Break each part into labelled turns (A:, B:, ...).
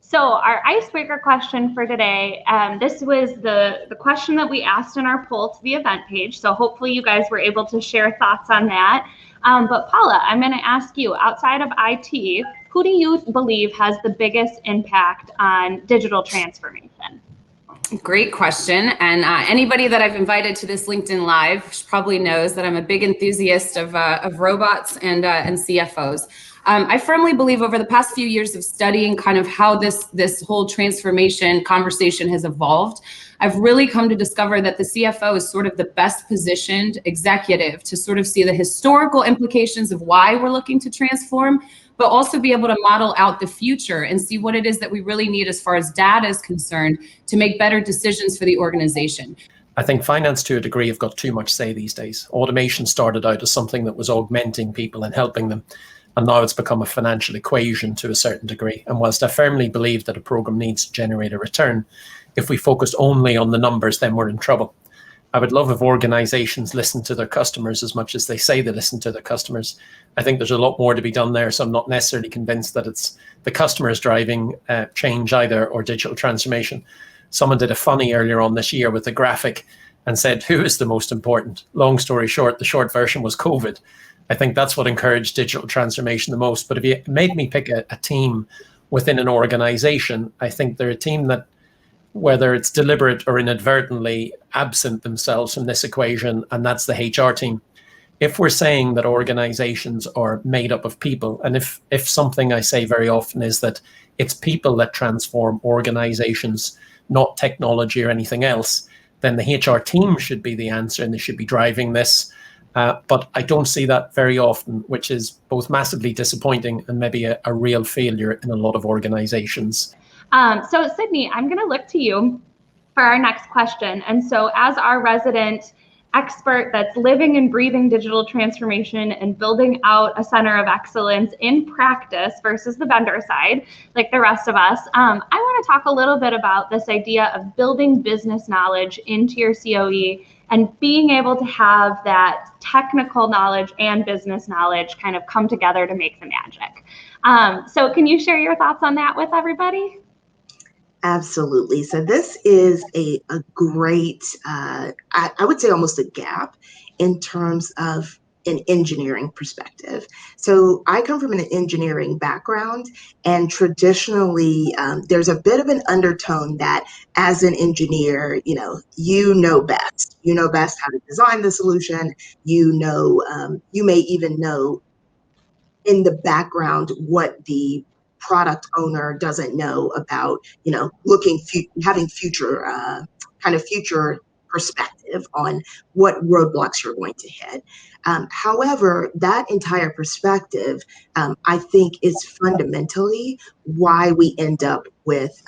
A: So our icebreaker question for today, this was the question that we asked in our poll to the event page. So hopefully you guys were able to share thoughts on that. But Paula, I'm going to ask you, outside of IT, who do you believe has the biggest impact on digital transformation?
B: Great question. And anybody that I've invited to this LinkedIn Live probably knows that I'm a big enthusiast of robots and CFOs. I firmly believe over the past few years of studying kind of how this whole transformation conversation has evolved, I've really come to discover that the CFO is sort of the best positioned executive to sort of see the historical implications of why we're looking to transform, but also be able to model out the future and see what it is that we really need as far as data is concerned to make better decisions for the organization.
C: I think finance to a degree have got too much say these days. Automation started out as something that was augmenting people and helping them. And now it's become a financial equation to a certain degree. And whilst I firmly believe that a program needs to generate a return, if we focused only on the numbers, then we're in trouble. I would love if organizations listen to their customers as much as they say they listen to their customers. I think there's a lot more to be done there. So I'm not necessarily convinced that it's the customers driving change either, or digital transformation. Someone did a funny earlier on this year with a graphic and said, who is the most important? Long story short, the short version was COVID. I think that's what encouraged digital transformation the most. But if you made me pick a team within an organization, I think they're a team that, whether it's deliberate or inadvertently, absent themselves from this equation, and that's the HR team. If we're saying that organizations are made up of people, and if something I say very often is that it's people that transform organizations, not technology or anything else, then the HR team should be the answer and they should be driving this. But I don't see that very often, which is both massively disappointing and maybe a real failure in a lot of organizations.
A: So Sidney, I'm going to look to you for our next question. And so as our resident expert that's living and breathing digital transformation and building out a center of excellence in practice versus the vendor side, like the rest of us, I want to talk a little bit about this idea of building business knowledge into your COE and being able to have that technical knowledge and business knowledge kind of come together to make the magic. So can you share your thoughts on that with everybody?
D: Absolutely. So this is a great, I would say almost a gap in terms of an engineering perspective. So I come from an engineering background, and traditionally there's a bit of an undertone that as an engineer, you know best. You know best how to design the solution. You may even know in the background what the product owner doesn't know about, having future perspective on what roadblocks you're going to hit. However, that entire perspective, I think, is fundamentally why we end up with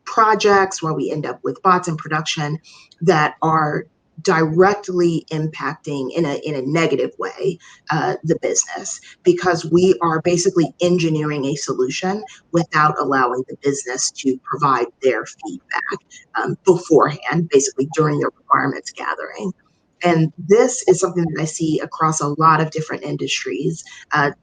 D: projects, why we end up with bots in production that are directly impacting in a negative way the business, because we are basically engineering a solution without allowing the business to provide their feedback beforehand, basically during the requirements gathering. And this is something that I see across a lot of different industries.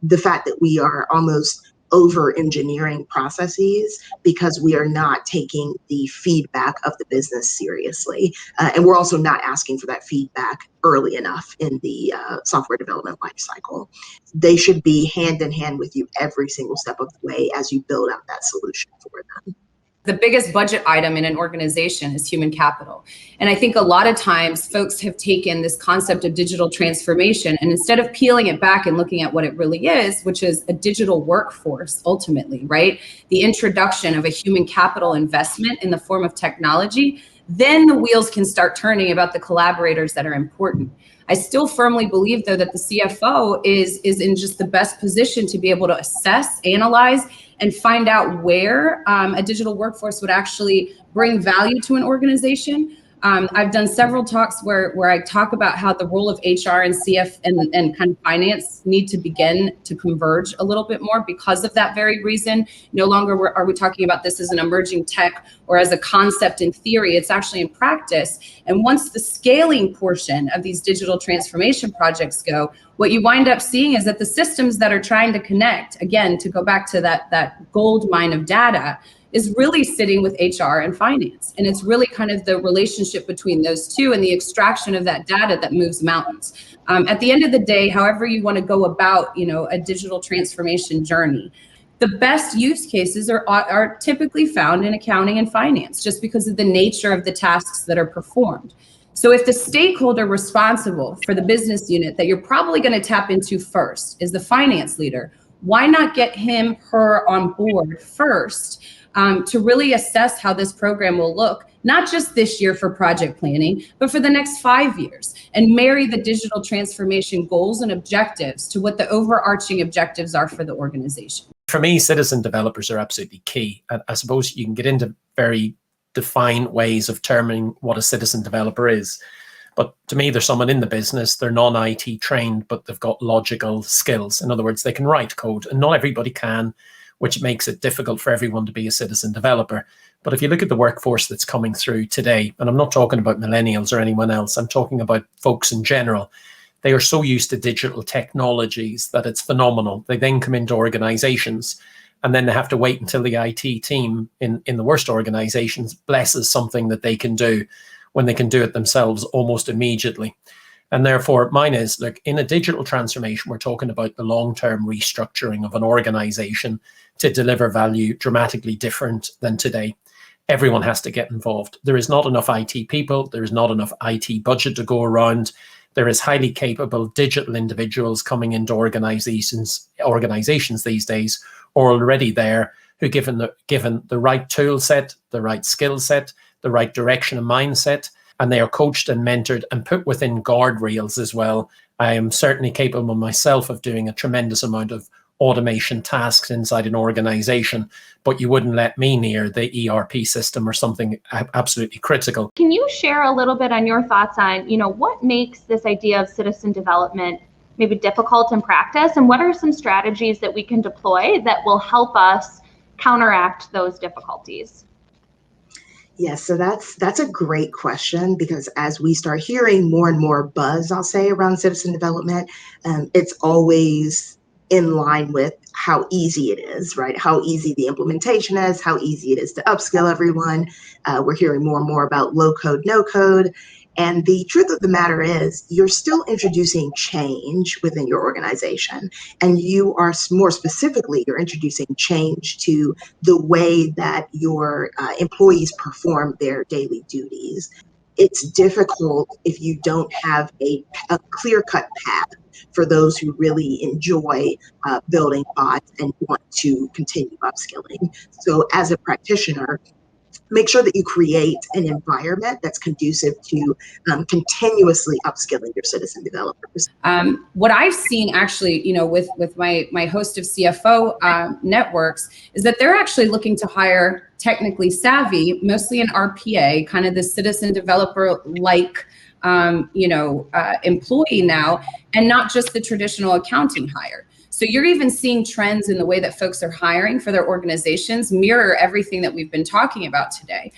D: The fact that we are almost over engineering processes because we are not taking the feedback of the business seriously. And we're also not asking for that feedback early enough in the software development lifecycle. They should be hand in hand with you every single step of the way as you build out that solution for them.
B: The biggest budget item in an organization is human capital. And I think a lot of times folks have taken this concept of digital transformation, and instead of peeling it back and looking at what it really is, which is a digital workforce, ultimately, right? The introduction of a human capital investment in the form of technology, then the wheels can start turning about the collaborators that are important. I still firmly believe, though, that the CFO is in just the best position to be able to assess, analyze, and find out where a digital workforce would actually bring value to an organization. I've done several talks where I talk about how the role of HR and CF and kind of finance need to begin to converge a little bit more because of that very reason. No longer are we talking about this as an emerging tech or as a concept in theory, it's actually in practice. And once the scaling portion of these digital transformation projects go, what you wind up seeing is that the systems that are trying to connect, again, to go back to that gold mine of data, is really sitting with HR and finance. And it's really kind of the relationship between those two and the extraction of that data that moves mountains. At the end of the day, however you want to go about, a digital transformation journey, the best use cases are typically found in accounting and finance, just because of the nature of the tasks that are performed. So if the stakeholder responsible for the business unit that you're probably going to tap into first is the finance leader, why not get him, her on board first to really assess how this program will look, not just this year for project planning, but for the next 5 years, and marry the digital transformation goals and objectives to what the overarching objectives are for the organization.
C: For me, citizen developers are absolutely key. I suppose you can get into very defined ways of terming what a citizen developer is. But to me, there's someone in the business, they're non-IT trained, but they've got logical skills. In other words, they can write code, and not everybody can, which makes it difficult for everyone to be a citizen developer. But if you look at the workforce that's coming through today, and I'm not talking about millennials or anyone else, I'm talking about folks in general, they are so used to digital technologies that it's phenomenal. They then come into organizations, and then they have to wait until the IT team in the worst organizations blesses something that they can do when they can do it themselves almost immediately. And therefore, mine is, look, in a digital transformation, we're talking about the long-term restructuring of an organization to deliver value dramatically different than today. Everyone has to get involved. There is not enough IT people. There is not enough IT budget to go around. There is highly capable digital individuals coming into organizations these days, or already there, who given the right tool set, the right skill set, the right direction and mindset, and they are coached and mentored and put within guardrails as well. I am certainly capable myself of doing a tremendous amount of automation tasks inside an organization, but you wouldn't let me near the ERP system or something absolutely critical.
A: Can you share a little bit on your thoughts on, what makes this idea of citizen development maybe difficult in practice, and what are some strategies that we can deploy that will help us counteract those difficulties?
D: Yes, so that's a great question, because as we start hearing more and more buzz, I'll say, around citizen development, it's always in line with how easy it is, right? How easy the implementation is, how easy it is to upskill everyone. We're hearing more and more about low code, no code. And the truth of the matter is, you're still introducing change within your organization. And you are, more specifically, you're introducing change to the way that your employees perform their daily duties. It's difficult if you don't have a clear-cut path for those who really enjoy building bots and want to continue upskilling. So as a practitioner, make sure that you create an environment that's conducive to continuously upskilling your citizen developers.
B: What I've seen actually, with my host of CFO networks, is that they're actually looking to hire technically savvy, mostly an RPA, kind of the citizen developer-like employee now, and not just the traditional accounting hire. So you're even seeing trends in the way that folks are hiring for their organizations mirror everything that we've been talking about today.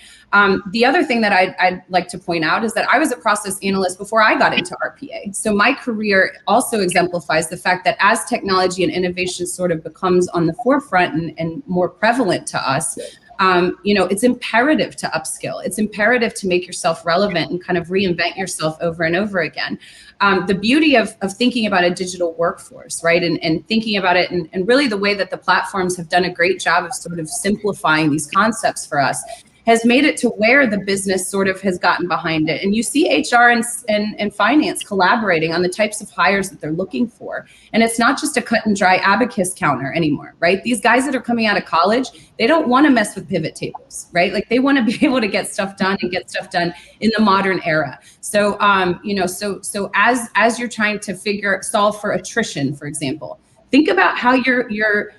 B: The other thing that I'd like to point out is that I was a process analyst before I got into RPA. So my career also exemplifies the fact that as technology and innovation sort of becomes on the forefront and more prevalent to us, it's imperative to upskill. It's imperative to make yourself relevant and kind of reinvent yourself over and over again. The beauty of thinking about a digital workforce, right? And thinking about it and really the way that the platforms have done a great job of sort of simplifying these concepts for us has made it to where the business sort of has gotten behind it. And you see HR and finance collaborating on the types of hires that they're looking for. And it's not just a cut and dry abacus counter anymore, right? These guys that are coming out of college, they don't want to mess with pivot tables, right? Like they want to be able to get stuff done and get stuff done in the modern era. So, so as you're trying to solve for attrition, for example, think about how you're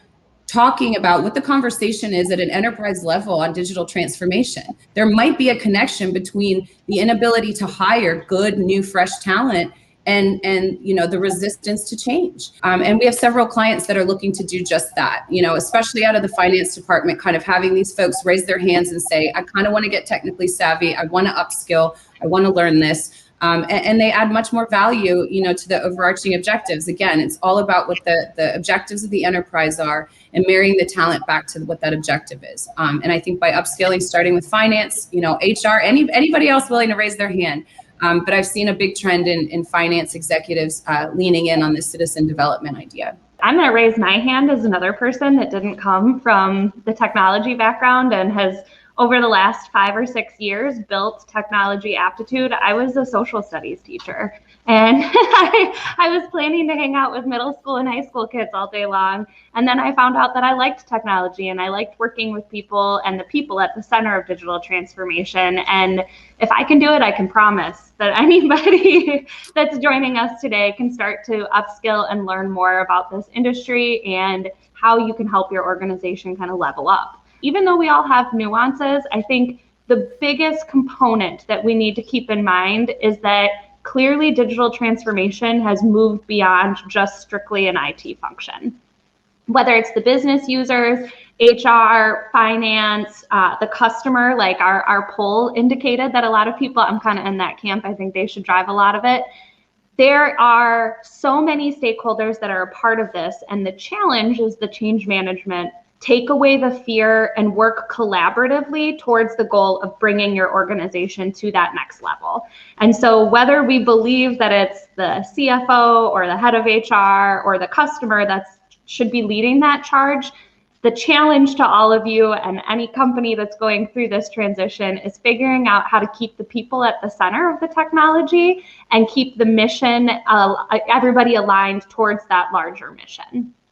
B: talking about what the conversation is at an enterprise level on digital transformation. There might be a connection between the inability to hire good, new, fresh talent and the resistance to change. And we have several clients that are looking to do just that, especially out of the finance department, kind of having these folks raise their hands and say, I kind of want to get technically savvy. I want to upskill. I want to learn this. And they add much more value, to the overarching objectives. Again, it's all about what the objectives of the enterprise are and marrying the talent back to what that objective is. And I think by upscaling, starting with finance, HR, anybody else willing to raise their hand. But I've seen a big trend in finance executives leaning in on this citizen development idea.
A: I'm going to raise my hand as another person that didn't come from the technology background and has, over the last 5 or 6 years, built technology aptitude. I was a social studies teacher, and I was planning to hang out with middle school and high school kids all day long. And then I found out that I liked technology and I liked working with people and the people at the center of digital transformation. And if I can do it, I can promise that anybody that's joining us today can start to upskill and learn more about this industry and how you can help your organization kind of level up. Even though we all have nuances, I think the biggest component that we need to keep in mind is that clearly digital transformation has moved beyond just strictly an IT function. Whether it's the business users, HR, finance, the customer, like our poll indicated that a lot of people, I'm kind of in that camp, I think they should drive a lot of it. There are so many stakeholders that are a part of this, and the challenge is the change management. Take away the fear and work collaboratively towards the goal of bringing your organization to that next level. And so whether we believe that it's the CFO or the head of HR or the customer that should be leading that charge, the challenge to all of you and any company that's going through this transition is figuring out how to keep the people at the center of the technology and keep the mission, everybody aligned towards that larger mission.